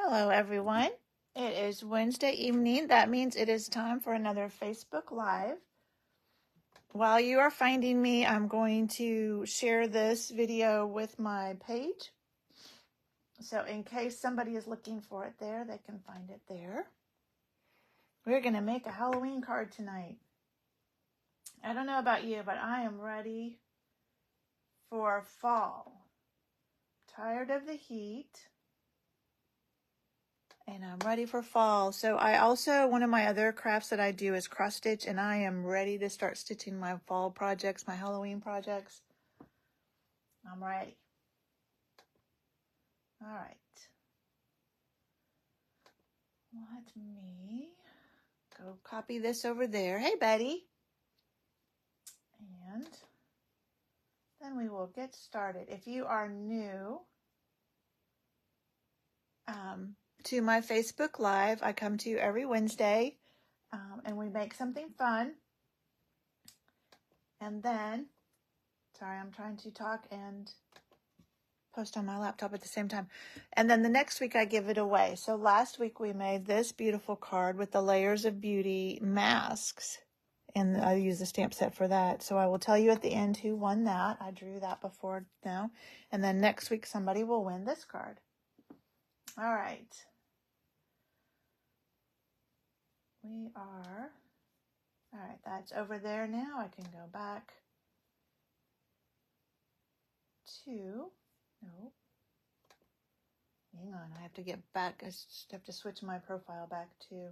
Hello everyone. It is Wednesday evening. That means it is time for another Facebook Live. While you are finding me, I'm going to share this video with my page. So in case somebody is looking for it there, they can find it there. We're going to make a Halloween card tonight. I don't know about you, but I am ready for fall. Tired of the heat. And I'm ready for fall. So one of my other crafts that I do is cross stitch, and I am ready to start stitching my fall projects, my Halloween projects. I'm ready. All right. Let me go copy this over there. Hey, Betty. And then we will get started. If you are new, to my Facebook Live, I come to you every Wednesday, and we make something fun. And then, sorry, I'm trying to talk and post on my laptop at the same time. And then the next week I give it away. So last week we made this beautiful card with the Layers of Beauty masks. And I use the stamp set for that. So I will tell you at the end who won that. I drew that before now. And then next week somebody will win this card. All right. All right, that's over there now. I can go back to, no, hang on, I have to get back. I just have to switch my profile back to,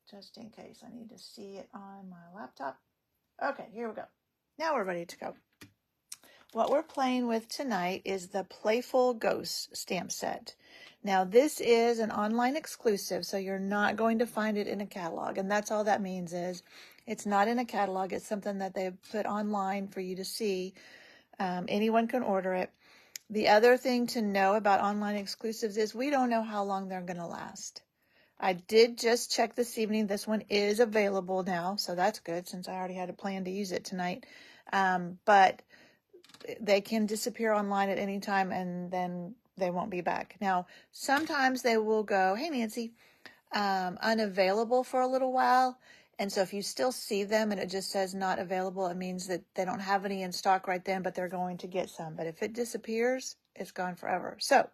just in case I need to see it on my laptop. Okay, here we go. Now we're ready to go. What we're playing with tonight is the Playful Ghost stamp set. Now, this is an online exclusive, so you're not going to find it in a catalog. And that's all that means is it's not in a catalog. It's something that they put online for you to see. Anyone can order it. The other thing to know about online exclusives is we don't know how long they're going to last. I did just check this evening. This one is available now, so that's good since I already had a plan to use it tonight. But they can disappear online at any time, and then they won't be back. Now, sometimes they will go, hey, Nancy, unavailable for a little while. And so if you still see them and it just says not available, it means that they don't have any in stock right then, but they're going to get some. But if it disappears, it's gone forever. So,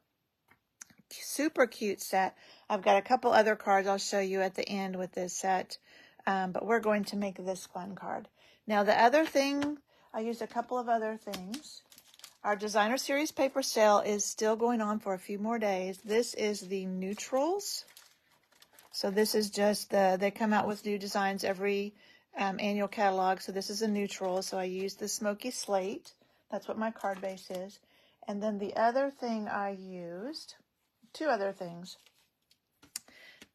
super cute set. I've got a couple other cards I'll show you at the end with this set. But we're going to make this fun card. Now, the other thing, I used a couple of other things. Our designer series paper sale is still going on for a few more days. This is the neutrals. So this is just they come out with new designs every annual catalog. So this is a neutral. So I used the smoky slate. That's what my card base is. And then the other thing I used, two other things.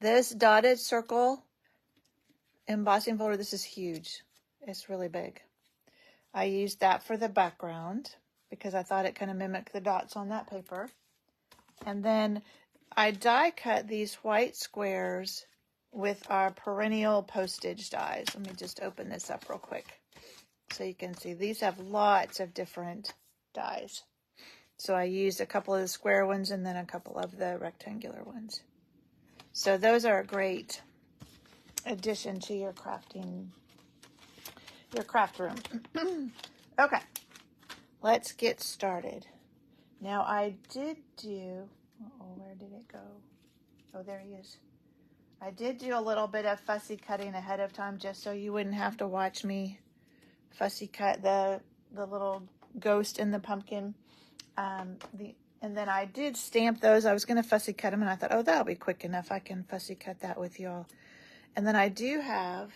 This dotted circle embossing folder. This is huge. It's really big. I used that for the background because I thought it kind of mimicked the dots on that paper. And then I die cut these white squares with our perennial postage dies. Let me just open this up real quick so you can see. These have lots of different dies. So I used a couple of the square ones and then a couple of the rectangular ones. So those are a great addition to your craft room. Okay, let's get started. Now I did do, where did it go? Oh, there he is. I did do a little bit of fussy cutting ahead of time just so you wouldn't have to watch me fussy cut the little ghost and the pumpkin. And then I did stamp those. I was going to fussy cut them, and I thought, oh, that'll be quick enough. I can fussy cut that with y'all. And then I do have,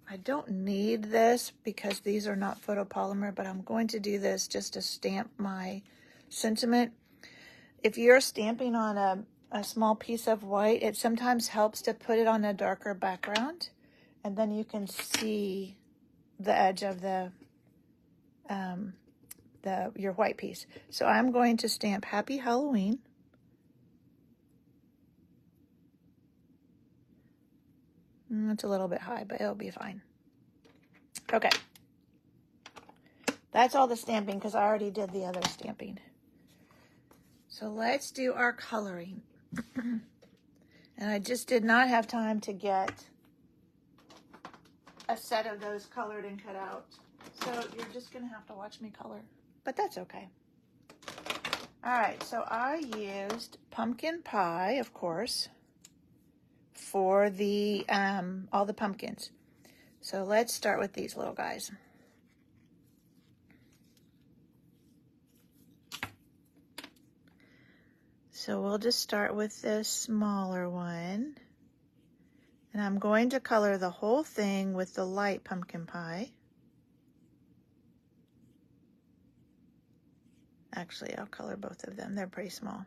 I don't need this because these are not photopolymer, but I'm going to do this just to stamp my sentiment. If you're stamping on a small piece of white, it sometimes helps to put it on a darker background, and then you can see the edge of your white piece. So I'm going to stamp Happy Halloween. It's a little bit high, but it'll be fine. Okay. That's all the stamping because I already did the other stamping. So let's do our coloring. And I just did not have time to get a set of those colored and cut out. So you're just gonna have to watch me color, but that's okay. All right, so I used pumpkin pie, of course, for the all the pumpkins. So let's start with these little guys. So we'll just start with this smaller one. And I'm going to color the whole thing with the light pumpkin pie. Actually, I'll color both of them. They're pretty small.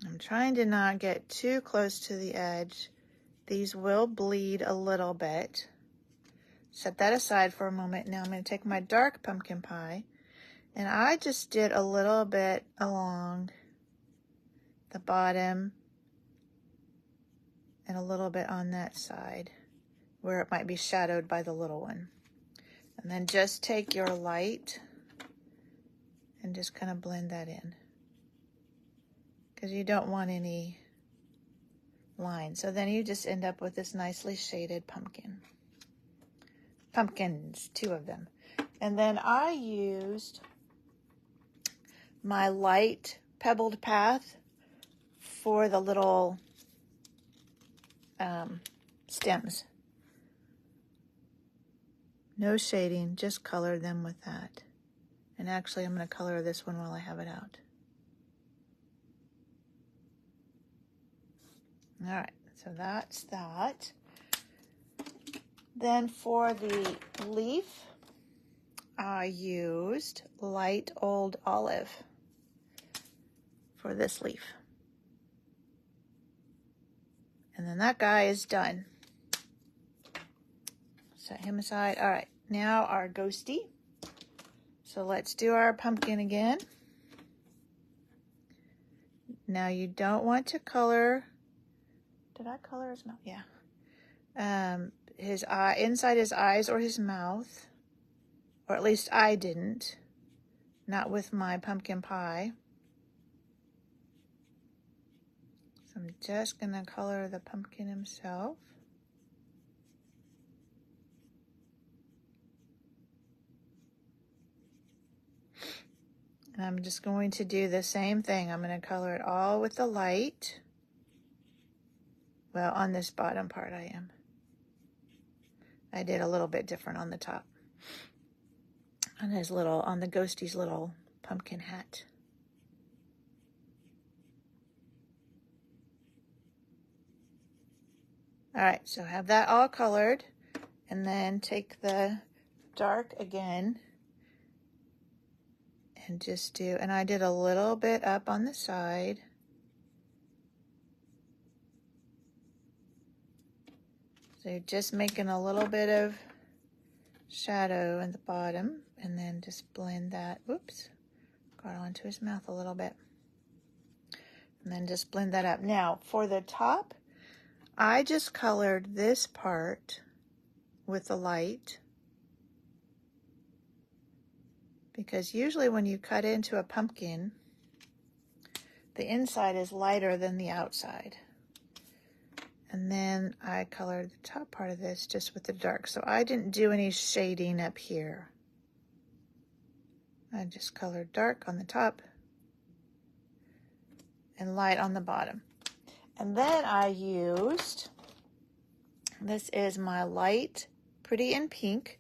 I'm trying to not get too close to the edge. These will bleed a little bit. Set that aside for a moment. Now I'm going to take my dark pumpkin pie, and I just did a little bit along the bottom and a little bit on that side where it might be shadowed by the little one. And then just take your light and just kind of blend that in, because you don't want any line. So then you just end up with this nicely shaded pumpkin. Pumpkins, 2 of them. And then I used my light pebbled path for the little stems. No shading, just color them with that. And actually I'm going to color this one while I have it out. All right, so that's that. Then for the leaf, I used light old olive for this leaf. And then that guy is done. Set him aside. All right, now our ghosty. So let's do our pumpkin again. Now you don't want to color, did I color his mouth? Yeah. His eye, inside his eyes or his mouth, or at least I didn't, not with my pumpkin pie. So I'm just gonna color the pumpkin himself. And I'm just going to do the same thing. I'm gonna color it all with the light. Well, on this bottom part I am. I did a little bit different on the top. On his little, on the ghosty's little pumpkin hat. All right, so have that all colored, and then take the dark again and just do, and I did a little bit up on the side. So you're just making a little bit of shadow in the bottom, and then just blend that, whoops, got onto his mouth a little bit. And then just blend that up. Now, for the top, I just colored this part with the light, because usually when you cut into a pumpkin, the inside is lighter than the outside. And then I colored the top part of this just with the dark. So I didn't do any shading up here. I just colored dark on the top and light on the bottom. And then I used, this is my light Pretty in Pink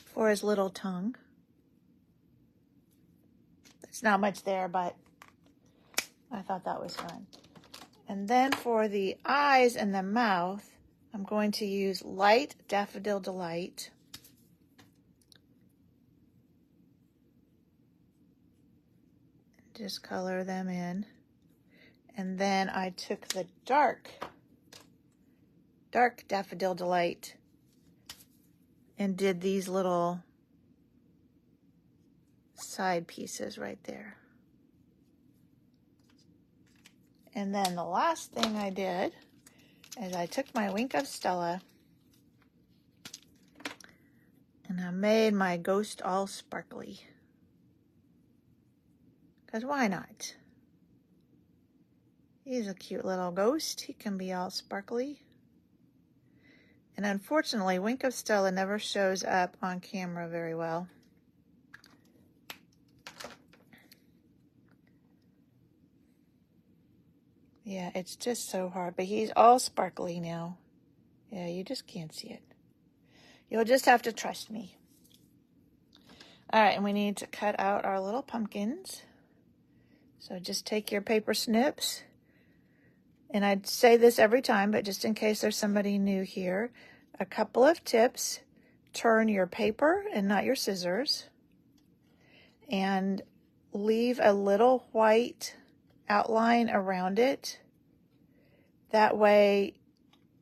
for his little tongue. It's not much there, but I thought that was fun. And then for the eyes and the mouth, I'm going to use light Daffodil Delight. Just color them in. And then I took the dark Daffodil Delight and did these little side pieces right there. And then the last thing I did is I took my Wink of Stella and And I made my ghost all sparkly. Because why not? He's a cute little ghost. He can be all sparkly. And unfortunately, Wink of Stella never shows up on camera very well. Yeah, it's just so hard. But he's all sparkly now. Yeah, you just can't see it. You'll just have to trust me. All right, and we need to cut out our little pumpkins. So just take your paper snips. And I'd say this every time, but just in case there's somebody new here, a couple of tips. Turn your paper and not your scissors. And leave a little white outline around it. That way,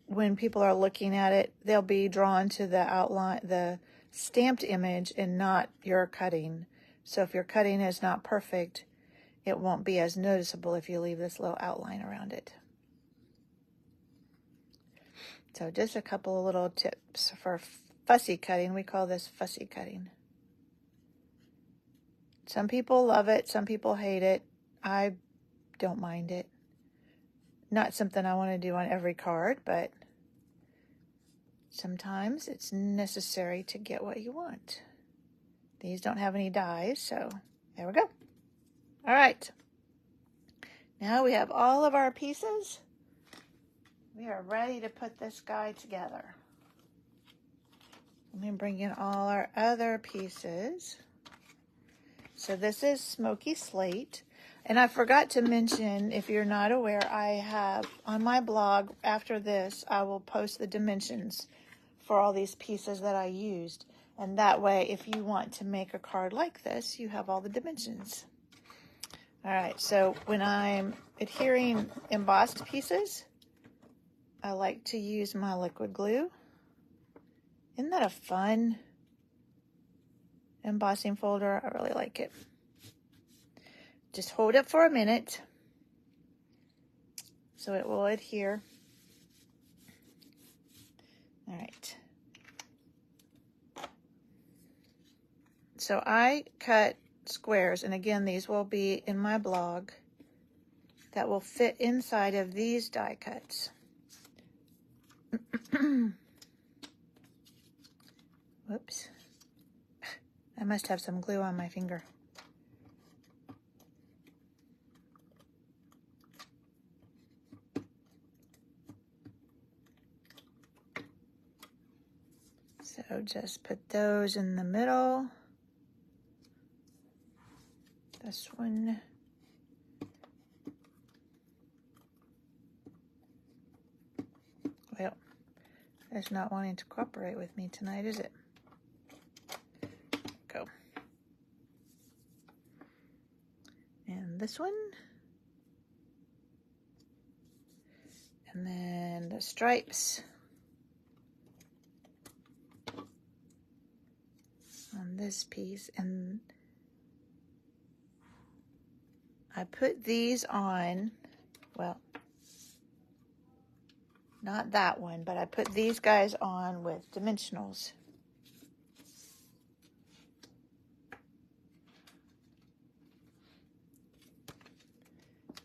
when people are looking at it, they'll be drawn to the outline, the stamped image, and not your cutting. So if your cutting is not perfect, it won't be as noticeable if you leave this little outline around it. So just a couple of little tips for fussy cutting. We call this fussy cutting. Some people love it. Some people hate it. I don't mind it. Not something I want to do on every card, but sometimes it's necessary to get what you want. These don't have any dies, so there we go. All right. Now we have all of our pieces. We are ready to put this guy together. Let me bring in all our other pieces. So this is Smoky Slate. And I forgot to mention, if you're not aware, I have on my blog, after this, I will post the dimensions for all these pieces that I used. And that way, if you want to make a card like this, you have all the dimensions. All right, so when I'm adhering embossed pieces, I like to use my liquid glue. Isn't that a fun embossing folder? I really like it. Just hold it for a minute so it will adhere. All right. So I cut squares, and again, these will be in my blog, that will fit inside of these die cuts. Whoops. I must have some glue on my finger. So just put those in the middle. This one. Well, it's not wanting to cooperate with me tonight, is it? Go. And this one. And then the stripes on this piece. And I put these on, well, not that one, but I put these guys on with dimensionals.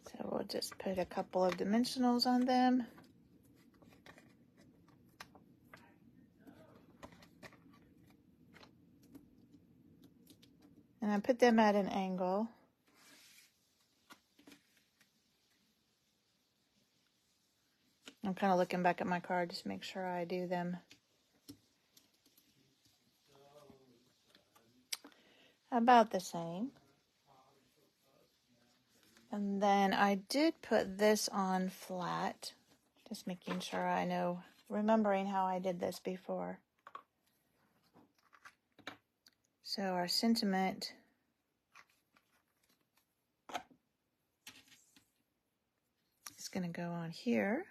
So we'll just put a couple of dimensionals on them. And I put them at an angle. I'm kind of looking back at my card just to make sure I do them about the same. And then I did put this on flat, just making sure I know, remembering how I did this before. So our sentiment is going to go on here.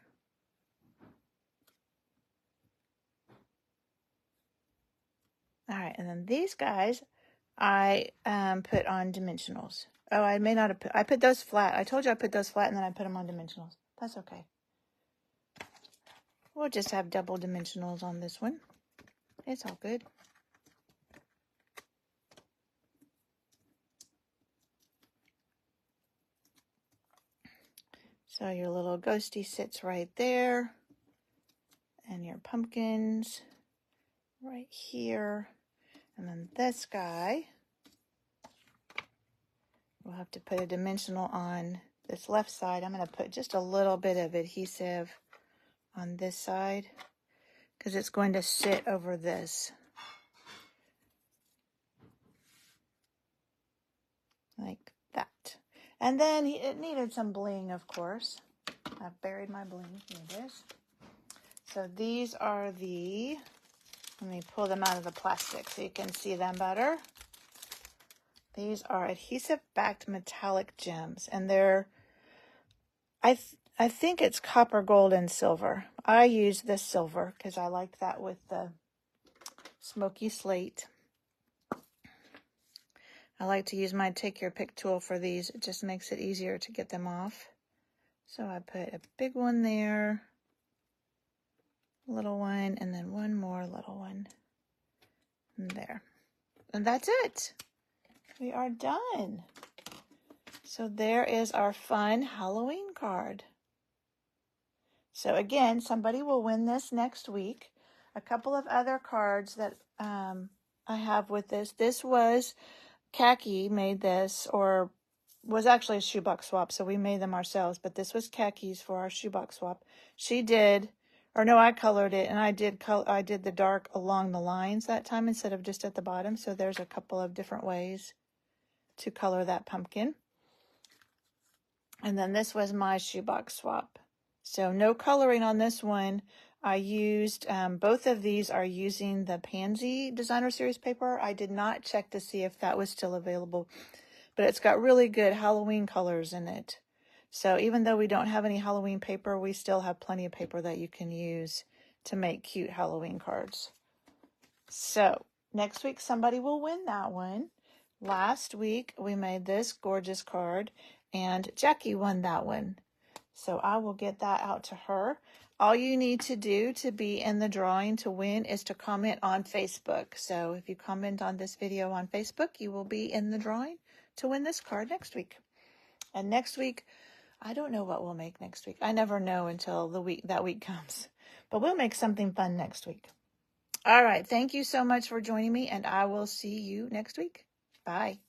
All right, and then these guys I put on dimensionals. Oh, I may not have put, I put those flat. I told you I put those flat and then I put them on dimensionals. That's okay. We'll just have double dimensionals on this one. It's all good. So your little ghosty sits right there, and your pumpkins right here. And then this guy, we'll have to put a dimensional on this left side. I'm going to put just a little bit of adhesive on this side because it's going to sit over this. Like that. And then it needed some bling, of course. I've buried my bling. Here it is. So these are the, let me pull them out of the plastic so you can see them better. These are adhesive-backed metallic gems, and they're, I think it's copper, gold, and silver. I use this silver because I like that with the smoky slate. I like to use my Take Your Pick tool for these. It just makes it easier to get them off. So I put a big one there, little one, and then one more little one. And there. And that's it. We are done. So there is our fun Halloween card. So again, somebody will win this next week. A couple of other cards that I have with this. This was Khaki made this, or was actually a shoebox swap, so we made them ourselves, but this was Khaki's for our shoebox swap. She did, or no, I colored it, and I did the dark along the lines that time instead of just at the bottom, so there's a couple of different ways to color that pumpkin. And then this was my shoebox swap. So no coloring on this one. I used, both of these are using the Pansy Designer Series paper. I did not check to see if that was still available, but it's got really good Halloween colors in it. So even though we don't have any Halloween paper, we still have plenty of paper that you can use to make cute Halloween cards. So next week, somebody will win that one. Last week, we made this gorgeous card, and Jackie won that one. So I will get that out to her. All you need to do to be in the drawing to win is to comment on Facebook. So if you comment on this video on Facebook, you will be in the drawing to win this card next week. And next week, I don't know what we'll make next week. I never know until that week comes. But we'll make something fun next week. All right. Thank you so much for joining me, and I will see you next week. Bye.